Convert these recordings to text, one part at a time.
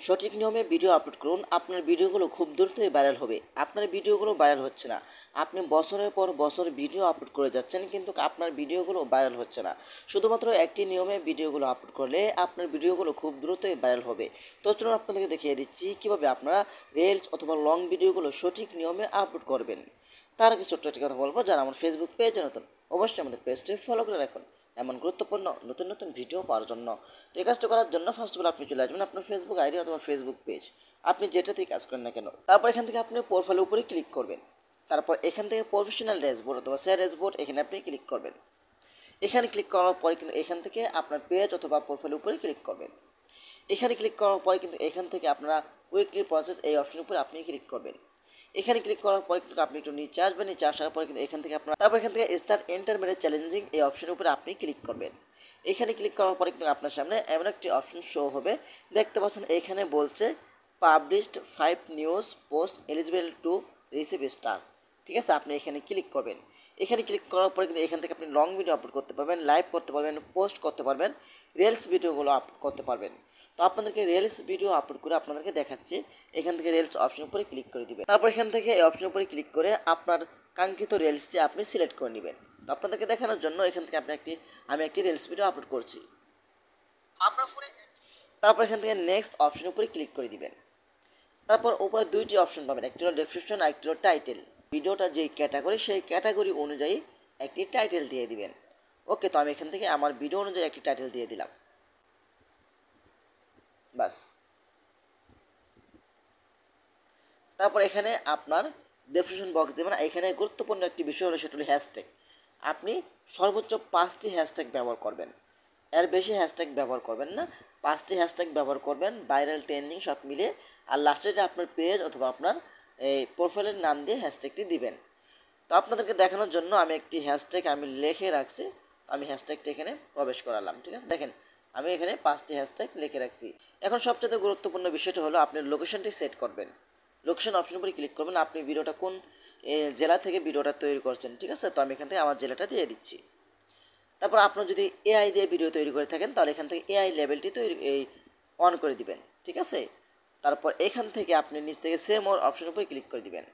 সঠিক নিয়মে video upload করুন। আপনার ভিডিওগুলো খুব দ্রুতই ভাইরাল হবে। আপনার ভিডিওগুলো ভাইরাল হচ্ছে না। আপনি বছরের পর বছর ভিডিও আপলোড করে যাচ্ছেন, কিন্তু আপনার ভিডিওগুলো ভাইরাল হচ্ছে না। শুধুমাত্র একটি নিয়মে ভিডিওগুলো আপলোড করলে আপনার ভিডিওগুলো খুব দ্রুতই ভাইরাল হবে। তো চলুন আপনাদেরকে দেখিয়ে দিচ্ছি কীভাবে আপনারা রিলস অথবা লং ভিডিওগুলো সঠিক নিয়মে আপলোড করবেন। তার আগে ছোট্ট একটি কথা বলবো, যারা আমার ফেসবুক পেজে নতুন, অবশ্যই আমাদের পেজটি ফলো করে রাখুন এমন গুরুত্বপূর্ণ নতুন নতুন ভিডিও পাওয়ার জন্য। তো এই কাজটা করার জন্য ফার্স্ট অফ অল আপনি চলে আসবেন আপনার ফেসবুক আইডি অথবা ফেসবুক পেজ, আপনি যেটাতেই কাজ করেন না কেন। তারপর এখান থেকে আপনি প্রোফাইলের উপরে ক্লিক করবেন। তারপর এখান থেকে প্রফেশনাল ড্যাশবোর্ড অথবা শেয়ার ড্যাশবোর্ড, এখানে আপনি ক্লিক করবেন। এখানে ক্লিক করার পরে কিন্তু এখান থেকে আপনার পেজ অথবা প্রোফাইলের উপরে ক্লিক করবেন। এখানে ক্লিক করার পরে কিন্তু এখান থেকে আপনারা কুইকলি প্রসেস এই অপশনের উপরে আপনি ক্লিক করবেন। এখানে ক্লিক করার পরে কিন্তু আপনি একটু নিচে আসবেন। নিচে আসার পরে কিন্তু এখান থেকে আপনার তারপর এখান থেকে স্টার্ট ইন্টারমিডিয়েট চ্যালেঞ্জিং এই অপশনের উপরে আপনি ক্লিক করবেন। এখানে ক্লিক করার পরে কিন্তু আপনার সামনে এমন একটি অপশন শো হবে, দেখতে পাচ্ছেন এখানে বলছে published 5 news post eligible to receive stars. ঠিক আছে, আপনি এখানে ক্লিক করবেন। এখানে ক্লিক করার পরে কিন্তু এখান থেকে আপনি লং ভিডিও আপলোড করতে পারবেন, লাইভ করতে পারবেন, পোস্ট করতে পারবেন, রিলস ভিডিওগুলো আপলোড করতে পারবেন। তো আপনাদেরকে রিলস ভিডিও আপলোড করে আপনাদেরকে দেখাচ্ছি। এখান থেকে রিলস অপশন উপরে ক্লিক করে দিবেন। তারপর এখান থেকে এই অপশন উপরে ক্লিক করে আপনার কাঙ্ক্ষিত রিলসটি আপনি সিলেক্ট করে নেবেন। তো আপনাদেরকে দেখানোর জন্য এখান থেকে আমি একটি রিলস ভিডিও আপলোড করছি আপনার ফোনে। তারপর এখান থেকে নেক্সট অপশন উপরে ক্লিক করে দিবেন। তারপর উপরে দুইটি অপশন পাবেন, একটি হলো ডেসক্রিপশন আর একটি হলো টাইটেল। ভিডিওটা যেই ক্যাটাগরি সেই ক্যাটাগরি অনুযায়ী একটি টাইটেল দিয়ে দিবেন। ওকে, তো আমি এখান থেকে আমার ভিডিও অনুযায়ী একটি টাইটেল দিয়ে দিলাম, বাস। তারপর এখানে আপনার ডেসক্রিপশন বক্স দেবেন। এখানে গুরুত্বপূর্ণ একটি বিষয় হলো সেটা হলো হ্যাশট্যাগ। আপনি সর্বোচ্চ 5টি হ্যাশট্যাগ ব্যবহার করবেন, এর বেশি হ্যাশট্যাগ ব্যবহার করবেন না। 5টি হ্যাশট্যাগ ব্যবহার করবেন, ভাইরাল ট্রেন্ডিং সব মিলিয়ে। আর লাস্টে যে আপনার পেজ অথবা আপনার এই প্রোফাইলের নাম দিয়ে হ্যাশট্যাগটি দিবেন। তো আপনাদেরকে দেখানোর জন্য আমি একটি হ্যাশট্যাগ আমি লিখে রাখছি, আমি হ্যাশট্যাগটি এখানে প্রবেশ করালাম। ঠিক আছে, দেখেন আমি এখানে 5টি হ্যাশট্যাগ লিখে রাখছি। এখন সবচেয়ে গুরুত্বপূর্ণ বিষয়টা হলো আপনি লোকেশনটি সেট করবেন। লোকেশন অপশন উপরে ক্লিক করবেন, আপনি ভিডিওটা কোন জেলা থেকে ভিডিওটা তৈরি করছেন। ঠিক আছে, তো আমি এখান থেকে আমার জেলাটা দিয়ে দিচ্ছি। তারপর আপনার যদি এআই দিয়ে ভিডিও তৈরি করে থাকেন তাহলে এখান থেকে এআই লেভেলটি অন করে দিবেন। ঠিক আছে, তারপর এখান থেকে আপনি নিচ থেকে সেম ওর অপশন উপরে ক্লিক করে দিবেন।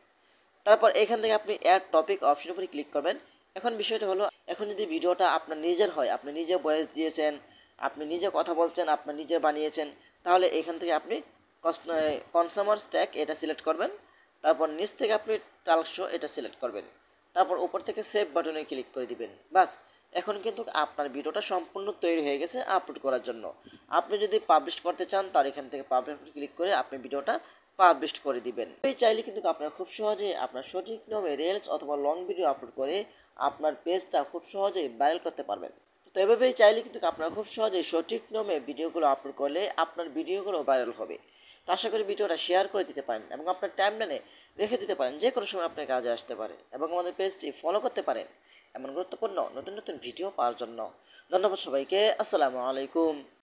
তারপর এখান থেকে আপনি অ্যাড টপিক অপশন উপরে ক্লিক করবেন। এখন বিষয়টা হলো, এখন যদি ভিডিওটা আপনার নিজের হয়, আপনি নিজে ভয়েস দিয়েছেন, আপনি নিজে কথা বলছেন, আপনি নিজে বানিয়েছেন, তাহলে এখান থেকে আপনি কনসামার্স ট্যাগ এটা সিলেক্ট করবেন। তারপর নিচ থেকে আপনি টাল্ক শো এটা সিলেক্ট করবেন। তারপর উপর থেকে সেভ বাটনে ক্লিক করে দিবেন, বাস। এখন কিন্তু আপনার ভিডিওটা সম্পূর্ণ তৈরি হয়ে গেছে আপলোড করার জন্য। আপনি যদি পাবলিশ করতে চান তাহলে এখান থেকে পাবলিশ ক্লিক করে আপনি ভিডিওটা পাবলিশ করে দিবেন। এই চাইলে কিন্তু আপনারা খুব সহজে আপনার সঠিক নিয়মে রিলস অথবা লং ভিডিও আপলোড করে আপনার পেজটা খুব সহজেই ভাইরাল করতে পারবেন। তো এভাবেই চাইলে কিন্তু আপনারা খুব সহজেই সঠিক নিয়মে ভিডিওগুলো আপলোড করলে আপনার ভিডিওগুলো ভাইরাল হবে। তো আশা করি ভিডিওটা শেয়ার করে দিতে পারেন এবং আপনার টাইমলাইনে রেখে দিতে পারেন, যে কোনো সময় আপনার কাজে আসতে পারে। এবং আমাদের পেজটি ফলো করতে পারেন এমন গুরুত্বপূর্ণ নতুন নতুন ভিডিও পাওয়ার জন্য। ধন্যবাদ সবাইকে। আসসালামু আলাইকুম।